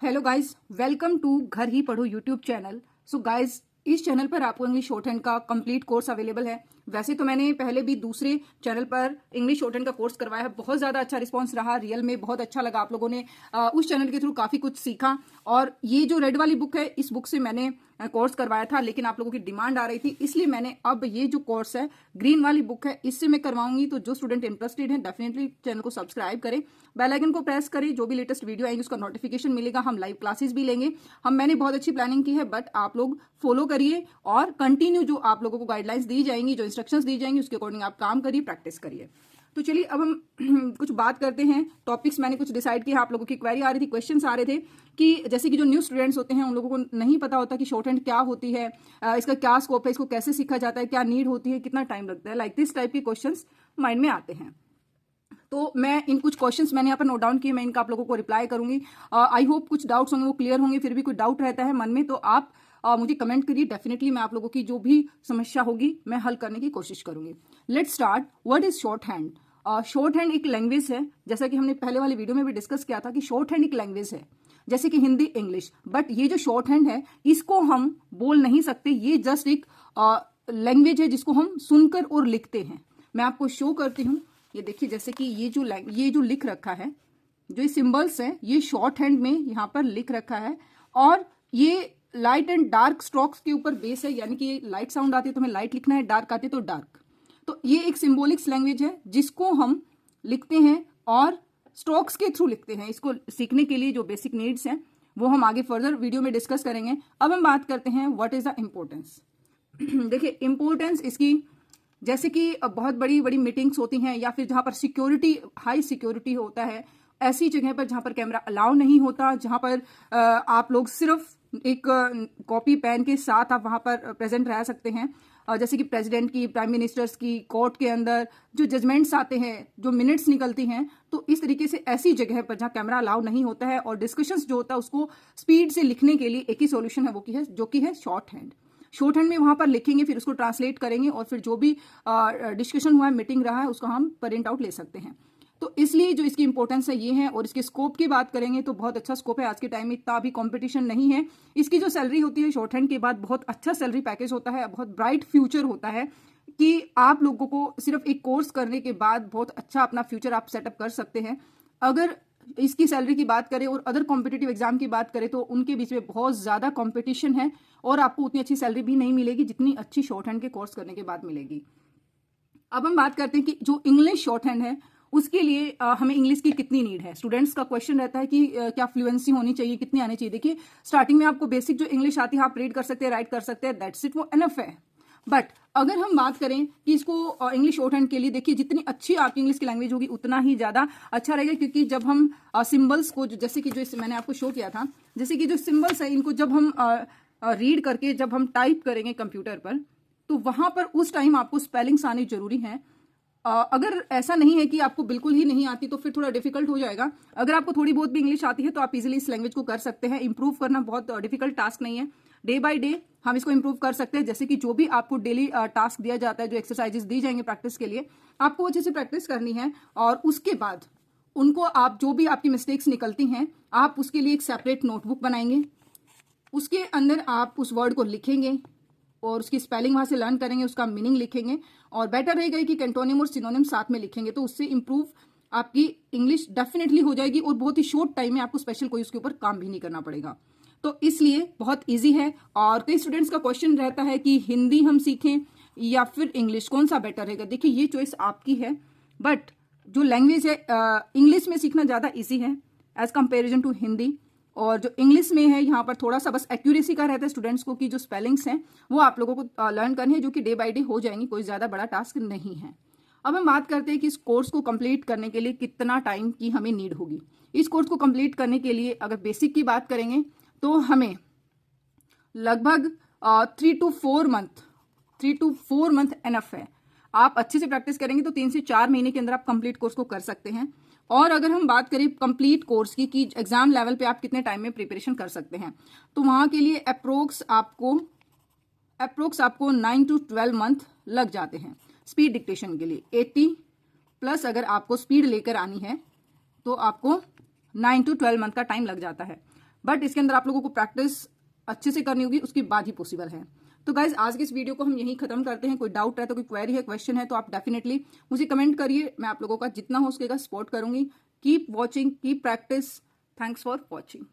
Hello guys, welcome to घर ही पढ़ो YouTube channel. So guys, इस चैनल पर आपको इंग्लिश शॉर्ट हैंड का कंप्लीट कोर्स अवेलेबल है। वैसे तो मैंने पहले भी दूसरे चैनल पर इंग्लिश शॉर्ट हैंड का कोर्स करवाया है, बहुत ज़्यादा अच्छा रिस्पांस रहा, रियल में बहुत अच्छा लगा। आप लोगों ने उस चैनल के थ्रू काफ़ी कुछ सीखा। और ये जो रेड वाली बुक है, इस बुक से मैंने कोर्स करवाया था, लेकिन आप लोगों की डिमांड आ रही थी, इसलिए मैंने अब ये जो कोर्स है ग्रीन वाली बुक है, इससे मैं करवाऊंगी। तो जो स्टूडेंट इंटरेस्टेड हैं डेफिनेटली चैनल को सब्सक्राइब करें, बेल आइकन को प्रेस करें, जो भी लेटेस्ट वीडियो आएंगे उसका नोटिफिकेशन मिलेगा। हम लाइव क्लासेस भी लेंगे। मैंने बहुत अच्छी प्लानिंग की है, बट आप लोग फॉलो करिए और कंटिन्यू जो आप लोगों को गाइडलाइंस दी जाएंगी, जो इंस्ट्रक्शंस दी जाएंगी, उसके अकॉर्डिंग आप काम करिए, प्रैक्टिस करिए। तो चलिए अब हम कुछ बात करते हैं। टॉपिक्स मैंने कुछ डिसाइड किया। आप लोगों की क्वेरी आ रही थी, क्वेश्चंस आ रहे थे कि जैसे कि जो न्यू स्टूडेंट्स होते हैं उन लोगों को नहीं पता होता कि शॉर्ट हैंड क्या होती है, इसका क्या स्कोप है, इसको कैसे सीखा जाता है, क्या नीड होती है, कितना टाइम लगता है, लाइक दिस टाइप के क्वेश्चंस माइंड में आते हैं। तो मैं इन कुछ क्वेश्चंस मैंने यहाँ पर नोट डाउन किए, मैं इनका आप लोगों को रिप्लाई करूंगी। आई होप कुछ डाउट्स होंगे वो क्लियर होंगे। फिर भी कोई डाउट रहता है मन में तो आप मुझे कमेंट करिए। डेफिनेटली मैं आप लोगों की जो भी समस्या होगी मैं हल करने की कोशिश करूंगी। Let's start. What is short hand? Short hand एक लैंग्वेज है, जैसा कि हमने पहले वाली वीडियो में भी डिस्कस किया था कि शॉर्ट हैंड एक लैंग्वेज है, जैसे कि हिंदी, इंग्लिश। बट ये जो शॉर्ट हैंड है इसको हम बोल नहीं सकते, ये जस्ट एक लैंग्वेज है जिसको हम सुनकर और लिखते हैं। मैं आपको शो करती हूँ। ये देखिए, जैसे कि ये जो लिख रखा है, जो ये सिंबल्स हैं, ये शॉर्ट हैंड में यहाँ पर लिख रखा है। और ये लाइट एंड डार्क स्ट्रोक्स के ऊपर बेस है, यानी कि लाइट साउंड आती है तो हमें लाइट लिखना है, डार्क आती है तो डार्क। तो ये एक सिंबॉलिक्स लैंग्वेज है जिसको हम लिखते हैं और स्ट्रोक्स के थ्रू लिखते हैं। इसको सीखने के लिए जो बेसिक नीड्स हैं वो हम आगे फर्दर वीडियो में डिस्कस करेंगे। अब हम बात करते हैं व्हाट इज द इम्पोर्टेंस। देखिए, इम्पोर्टेंस इसकी, जैसे कि बहुत बड़ी बड़ी मीटिंग्स होती हैं या फिर जहां पर सिक्योरिटी, हाई सिक्योरिटी होता है, ऐसी जगह पर जहां पर कैमरा अलाउ नहीं होता, जहां पर आप लोग सिर्फ एक कॉपी पेन के साथ आप वहां पर प्रेजेंट रह सकते हैं। जैसे कि प्रेसिडेंट की, प्राइम मिनिस्टर्स की, कोर्ट के अंदर जो जजमेंट्स आते हैं, जो मिनट्स निकलती हैं, तो इस तरीके से ऐसी जगह पर जहां कैमरा अलाउ नहीं होता है और डिस्कशंस जो होता है उसको स्पीड से लिखने के लिए एक ही सॉल्यूशन है, वो की है जो कि है शॉर्ट हैंड। शॉर्ट हैंड में वहां पर लिखेंगे, फिर उसको ट्रांसलेट करेंगे और फिर जो भी डिस्कशन हुआ है, मीटिंग रहा है, उसका हम प्रिंट आउट ले सकते हैं। तो इसलिए जो इसकी इंपॉर्टेंस है ये है। और इसके स्कोप की बात करेंगे तो बहुत अच्छा स्कोप है। आज के टाइम में इतना भी कंपटीशन नहीं है। इसकी जो सैलरी होती है शॉर्ट हैंड के बाद, बहुत अच्छा सैलरी पैकेज होता है, बहुत ब्राइट फ्यूचर होता है कि आप लोगों को सिर्फ एक कोर्स करने के बाद बहुत अच्छा अपना फ्यूचर आप सेटअप कर सकते हैं। अगर इसकी सैलरी की बात करें और अदर कॉम्पिटिटिव एग्जाम की बात करें तो उनके बीच में बहुत ज़्यादा कॉम्पिटिशन है और आपको उतनी अच्छी सैलरी भी नहीं मिलेगी जितनी अच्छी शॉर्ट हैंड के कोर्स करने के बाद मिलेगी। अब हम बात करते हैं कि जो इंग्लिश शॉर्ट हैंड है उसके लिए हमें इंग्लिश की कितनी नीड है। स्टूडेंट्स का क्वेश्चन रहता है कि क्या फ्लुएंसी होनी चाहिए, कितनी आनी चाहिए। देखिए, स्टार्टिंग में आपको बेसिक जो इंग्लिश आती है आप रीड कर सकते हैं, राइट कर सकते हैं, दैट्स इट, वो एनफ है। बट अगर हम बात करें कि इसको इंग्लिश शॉर्ट हैंड के लिए, देखिए जितनी अच्छी आपकी इंग्लिश की लैंग्वेज होगी उतना ही ज़्यादा अच्छा रहेगा। क्योंकि जब हम सिंबल्स को, जैसे कि जो मैंने आपको शो किया था, जैसे कि जो सिंबल्स हैं इनको जब हम रीड करके जब हम टाइप करेंगे कंप्यूटर पर, तो वहाँ पर उस टाइम आपको स्पेलिंग्स आनी जरूरी है। अगर ऐसा नहीं है कि आपको बिल्कुल ही नहीं आती तो फिर थोड़ा डिफिकल्ट हो जाएगा। अगर आपको थोड़ी बहुत भी इंग्लिश आती है तो आप इजीली इस लैंग्वेज को कर सकते हैं। इंप्रूव करना बहुत डिफिकल्ट टास्क नहीं है, डे बाय डे हम इसको इंप्रूव कर सकते हैं। जैसे कि जो भी आपको डेली टास्क दिया जाता है, जो एक्सरसाइजेस दी जाएंगे प्रैक्टिस के लिए, आपको अच्छे से प्रैक्टिस करनी है। और उसके बाद उनको आप, जो भी आपकी मिस्टेक्स निकलती हैं, आप उसके लिए एक सेपरेट नोटबुक बनाएंगे, उसके अंदर आप उस वर्ड को लिखेंगे और उसकी स्पेलिंग वहां से लर्न करेंगे, उसका मीनिंग लिखेंगे। और बेटर रहेगा कि कैंटोनिम और सिनोनिम साथ में लिखेंगे, तो उससे इंप्रूव आपकी इंग्लिश डेफिनेटली हो जाएगी और बहुत ही शॉर्ट टाइम में आपको स्पेशल कोई उसके ऊपर काम भी नहीं करना पड़ेगा। तो इसलिए बहुत इजी है। और कई स्टूडेंट्स का क्वेश्चन रहता है कि हिंदी हम सीखें या फिर इंग्लिश, कौन सा बेटर रहेगा। देखिए, ये चॉइस आपकी है, बट जो लैंग्वेज है इंग्लिश में सीखना ज़्यादा ईजी है एज कंपेरिजन टू हिंदी। और जो इंग्लिश में है यहाँ पर थोड़ा सा बस एक्यूरेसी का रहता है स्टूडेंट्स को कि जो स्पेलिंग्स हैं वो आप लोगों को लर्न करनी है, जो कि डे बाय डे हो जाएंगी, कोई ज़्यादा बड़ा टास्क नहीं है। अब हम बात करते हैं कि इस कोर्स को कंप्लीट करने के लिए कितना टाइम की हमें नीड होगी। इस कोर्स को कंप्लीट करने के लिए अगर बेसिक की बात करेंगे तो हमें लगभग 3 to 4 मंथ एनफ है। आप अच्छे से प्रैक्टिस करेंगे तो 3 से 4 महीने के अंदर आप कंप्लीट कोर्स को कर सकते हैं। और अगर हम बात करें कंप्लीट कोर्स की कि एग्जाम लेवल पे आप कितने टाइम में प्रिपरेशन कर सकते हैं, तो वहाँ के लिए अप्रोक्स आपको 9 to 12 मंथ लग जाते हैं। स्पीड डिक्टेशन के लिए 80+ अगर आपको स्पीड लेकर आनी है तो आपको 9 to 12 मंथ का टाइम लग जाता है। बट इसके अंदर आप लोगों को प्रैक्टिस अच्छे से करनी होगी, उसके बाद ही पॉसिबल है। तो गाइज आज के इस वीडियो को हम यहीं खत्म करते हैं। कोई डाउट है तो कोई क्वेरी है, क्वेश्चन है तो आप डेफिनेटली मुझे कमेंट करिए, मैं आप लोगों का जितना हो सकेगा सपोर्ट करूंगी। Keep watching, keep practice. Thanks for watching.